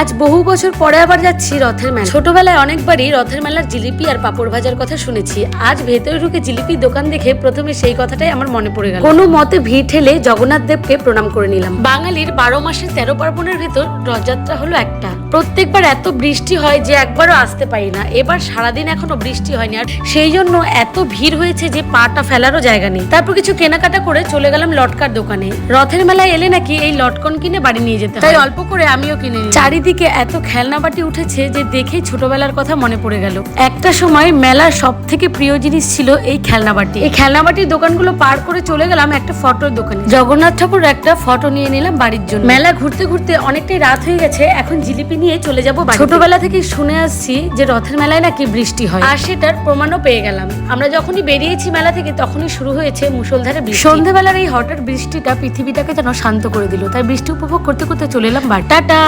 আজ বহু বছর পরে আবার যাচ্ছি রথের মেলা। ছোটবেলায় অনেকবারই রথের মেলার জিলিপি আর পাপড় ভাজার কথা শুনেছি। আজ ভেতরে ঢুকে জিলিপির দোকান দেখে প্রথমে সেই কথাটাই আমার মনে পড়ে গেল। কোনো মতে ভিড় ঠেলে জগন্নাথ দেবকে প্রণাম করে নিলাম। বাঙালির 12 মাসের 13 পার্বণের ভেতর রথযাত্রা হলো একটা। প্রত্যেকবার এত বৃষ্টি হয় যে একবারও আসতে পারি না। এবার সারাদিন এখনো বৃষ্টি হয়নি, আর সেই জন্য এত ভিড় হয়েছে যে পাটা ফেলারও জায়গা নেই। তারপর কিছু কেনাকাটা করে চলে গেলাম লটকার দোকানে। রথের মেলায় এলে নাকি এই লটকন কিনে বাড়ি নিয়ে যেতে হয়, তাই অল্প করে আমিও কিনে নিলাম। চারিদিকে এত খেলনা বাটি উঠেছে যে দেখেই ছোটবেলার কথা মনে পড়ে গেল। একটা সময় মেলার সব থেকে প্রিয় জিনিস ছিল এই খেলনা বাটি। এই খেলনা বাটির দোকানগুলো পার করে চলে গেলাম একটা ফটোর দোকানে। জগন্নাথ ঠাকুরের একটা ফটো নিয়ে নিলাম বাড়ির জন্য। মেলা ঘুরতে ঘুরতে অনেকটাই রাত হয়ে গেছে, এখন জিলিপি নিয়ে চলে যাবো বাড়ি। ছোটবেলা থেকে শুনে আসছি যে রথের মেলায় নাকি বৃষ্টি হয়, আর সেটার প্রমাণও পেয়ে গেলাম। আমরা যখনই বেরিয়েছি মেলা থেকে তখনই শুরু হয়েছে মুষলধারে বৃষ্টি। সন্ধ্যাবেলার এই হঠাৎ বৃষ্টিটা পৃথিবীটাকে যেন শান্ত করে দিল, তাই বৃষ্টি উপভোগ করতে করতে চলে এলাম বাড়ি। টাটা।